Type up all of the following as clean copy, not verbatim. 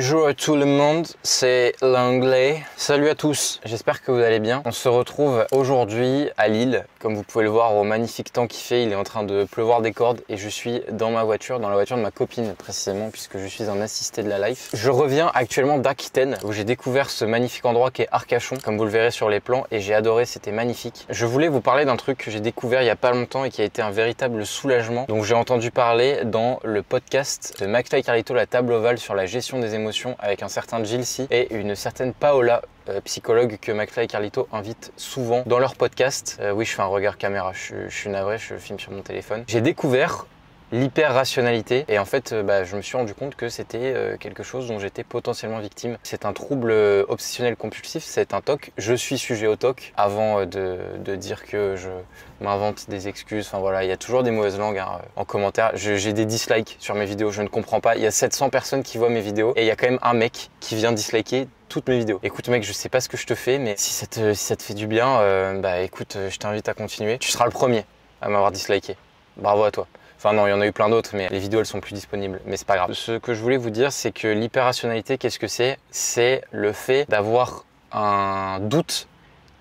Bonjour à tout le monde, c'est l'anglais. Salut à tous, j'espère que vous allez bien. On se retrouve aujourd'hui à Lille. Comme vous pouvez le voir au magnifique temps qu'il fait, il est en train de pleuvoir des cordes et je suis dans ma voiture, dans la voiture de ma copine précisément, puisque je suis un assisté de la life. Je reviens actuellement d'Aquitaine où j'ai découvert ce magnifique endroit qui est Arcachon, comme vous le verrez sur les plans, et j'ai adoré, c'était magnifique. Je voulais vous parler d'un truc que j'ai découvert il y a pas longtemps et qui a été un véritable soulagement. Donc j'ai entendu parler dans le podcast de McFly et Carlito, la table ovale sur la gestion des émotions, avec un certain Jill C et une certaine Paola, psychologue que McFly et Carlito invitent souvent dans leur podcast. Oui, je fais un regard caméra, je suis navré, je filme sur mon téléphone. J'ai découvert l'hyper-rationalité et en fait je me suis rendu compte que c'était quelque chose dont j'étais potentiellement victime. C'est un trouble obsessionnel compulsif, c'est un TOC. Je suis sujet au TOC avant de dire que je m'invente des excuses. Enfin voilà, il y a toujours des mauvaises langues en commentaire. J'ai des dislikes sur mes vidéos, je ne comprends pas. Il y a 700 personnes qui voient mes vidéos et il y a quand même un mec qui vient disliker toutes mes vidéos. Écoute mec, je sais pas ce que je te fais, mais si ça te fait du bien, écoute, je t'invite à continuer. Tu seras le premier à m'avoir disliké. Bravo à toi. Enfin non, il y en a eu plein d'autres, mais les vidéos elles sont plus disponibles, mais c'est pas grave. Ce que je voulais vous dire, c'est que l'hyperrationalité, qu'est-ce que c'est? C'est le fait d'avoir un doute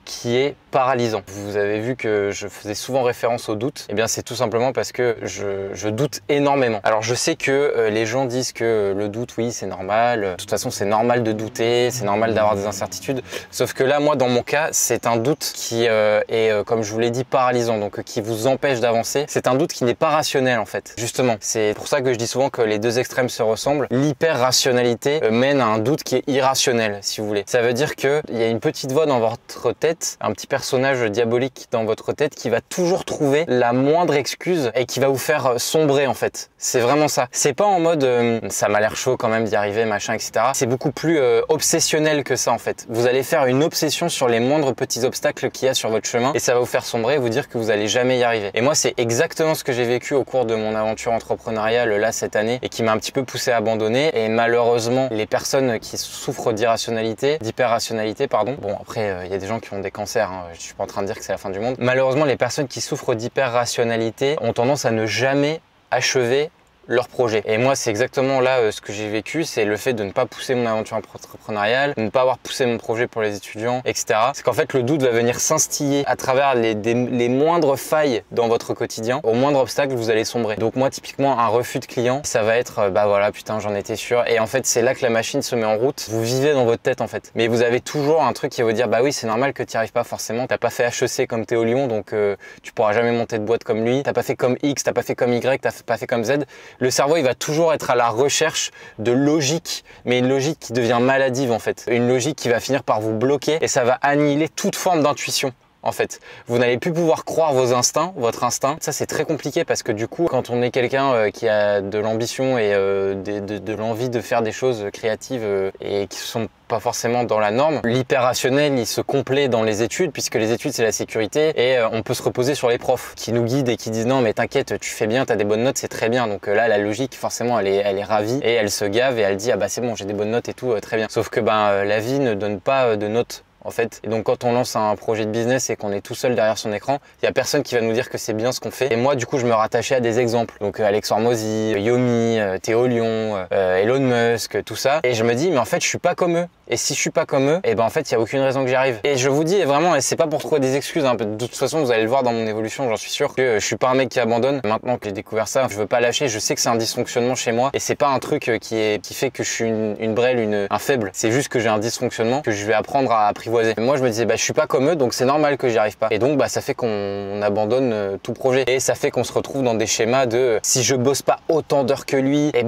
qui est paralysant. Vous avez vu que je faisais souvent référence au doute. Eh bien, c'est tout simplement parce que je doute énormément. Alors, je sais que les gens disent que le doute, oui, c'est normal. De toute façon, c'est normal de douter, c'est normal d'avoir des incertitudes. Sauf que là, moi, dans mon cas, c'est un doute qui est, comme je vous l'ai dit, paralysant, donc qui vous empêche d'avancer. C'est un doute qui n'est pas rationnel, en fait. Justement, c'est pour ça que je dis souvent que les deux extrêmes se ressemblent. L'hyper-rationalité mène à un doute qui est irrationnel, si vous voulez. Ça veut dire qu'il y a une petite voix dans votre tête, un petit personnage diabolique dans votre tête qui va toujours trouver la moindre excuse et qui va vous faire sombrer en fait. C'est vraiment ça. C'est pas en mode ça m'a l'air chaud quand même d'y arriver, machin, etc. C'est beaucoup plus obsessionnel que ça en fait. Vous allez faire une obsession sur les moindres petits obstacles qu'il y a sur votre chemin et ça va vous faire sombrer et vous dire que vous allez jamais y arriver. Et moi, c'est exactement ce que j'ai vécu au cours de mon aventure entrepreneuriale là cette année et qui m'a un petit peu poussé à abandonner. Et malheureusement, les personnes qui souffrent d'hyper-rationalité, pardon. Bon, après, il y a des gens qui ont des cancers. Je suis pas en train de dire que c'est la fin du monde. Malheureusement, les personnes qui souffrent d'hyper-rationalité ont tendance à ne jamais achever leur projet. Et moi, c'est exactement là ce que j'ai vécu, c'est le fait de ne pas pousser mon aventure entrepreneuriale, de ne pas avoir poussé mon projet pour les étudiants, etc. C'est qu'en fait, le doute va venir s'instiller à travers les moindres failles dans votre quotidien. Au moindre obstacle, vous allez sombrer. Donc moi, typiquement, un refus de client, ça va être, voilà, putain, j'en étais sûr. Et en fait, c'est là que la machine se met en route. Vous vivez dans votre tête, en fait. Mais vous avez toujours un truc qui va vous dire, bah oui, c'est normal que tu n'y arrives pas forcément. T'as pas fait HEC comme Théo Lyon, donc tu pourras jamais monter de boîte comme lui. T'as pas fait comme X, t'as pas fait comme Y, t'as pas fait comme Z. Le cerveau, il va toujours être à la recherche de logique, mais une logique qui devient maladive en fait. Une logique qui va finir par vous bloquer et ça va annihiler toute forme d'intuition. En fait, vous n'allez plus pouvoir croire vos instincts, votre instinct. Ça, c'est très compliqué parce que du coup, quand on est quelqu'un qui a de l'ambition et de l'envie de faire des choses créatives et qui sont pas forcément dans la norme, l'hyper-rationnel, il se complaît dans les études puisque les études, c'est la sécurité et on peut se reposer sur les profs qui nous guident et qui disent non, mais t'inquiète, tu fais bien, t'as des bonnes notes, c'est très bien. Donc là, la logique, forcément, elle est ravie et elle se gave et elle dit ah bah c'est bon, j'ai des bonnes notes et tout, très bien. Sauf que la vie ne donne pas de notes en fait. Et donc quand on lance un projet de business et qu'on est tout seul derrière son écran, il y a personne qui va nous dire que c'est bien ce qu'on fait. Et moi du coup je me rattachais à des exemples. Donc Alex Hormozy, Yomi, Théo Lyon, Elon Musk, tout ça. Et je me dis mais en fait je suis pas comme eux. Et si je suis pas comme eux, et ben en fait il y a aucune raison que j'y arrive. Et je vous dis vraiment, et c'est pas pour trouver des excuses, hein. De toute façon vous allez le voir dans mon évolution, j'en suis sûr que je suis pas un mec qui abandonne. Maintenant que j'ai découvert ça, je veux pas lâcher. Je sais que c'est un dysfonctionnement chez moi et c'est pas un truc qui fait que je suis une brêle, un faible. C'est juste que j'ai un dysfonctionnement que je vais apprendre à apprivoiser. Moi je me disais je suis pas comme eux, donc c'est normal que j'y arrive pas. Et donc ça fait qu'on abandonne tout projet et ça fait qu'on se retrouve dans des schémas de si je bosse pas autant d'heures que lui, et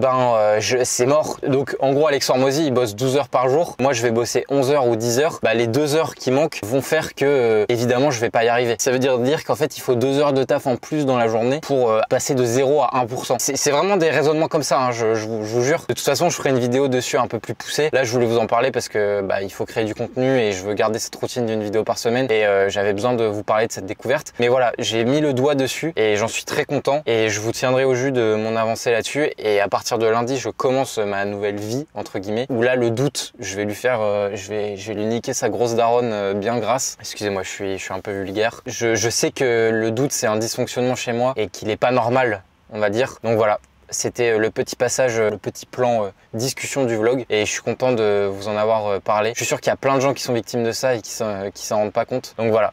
c'est mort. Donc en gros Alex Hormozy il bosse 12 heures par jour. Moi je vais bosser 11 heures ou 10 heures, les 2 heures qui manquent vont faire que évidemment je vais pas y arriver. Ça veut dire qu'en fait il faut 2 heures de taf en plus dans la journée pour passer de 0 à 1%. C'est vraiment des raisonnements comme ça, hein, je vous jure. De toute façon je ferai une vidéo dessus un peu plus poussée. Là je voulais vous en parler parce que il faut créer du contenu et je veux garder cette routine d'une vidéo par semaine et j'avais besoin de vous parler de cette découverte. Mais voilà, j'ai mis le doigt dessus et j'en suis très content et je vous tiendrai au jus de mon avancée là-dessus. Et à partir de lundi je commence ma nouvelle vie entre guillemets où là le doute je vais lui faire je vais lui niquer sa grosse daronne bien grasse. Excusez-moi, je suis un peu vulgaire. Je sais que le doute, c'est un dysfonctionnement chez moi et qu'il est pas normal, on va dire. Donc voilà. C'était le petit passage, le petit plan discussion du vlog et je suis content de vous en avoir parlé. Je suis sûr qu'il y a plein de gens qui sont victimes de ça et qui s'en rendent pas compte. Donc voilà,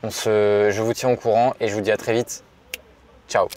je vous tiens au courant et je vous dis à très vite. Ciao.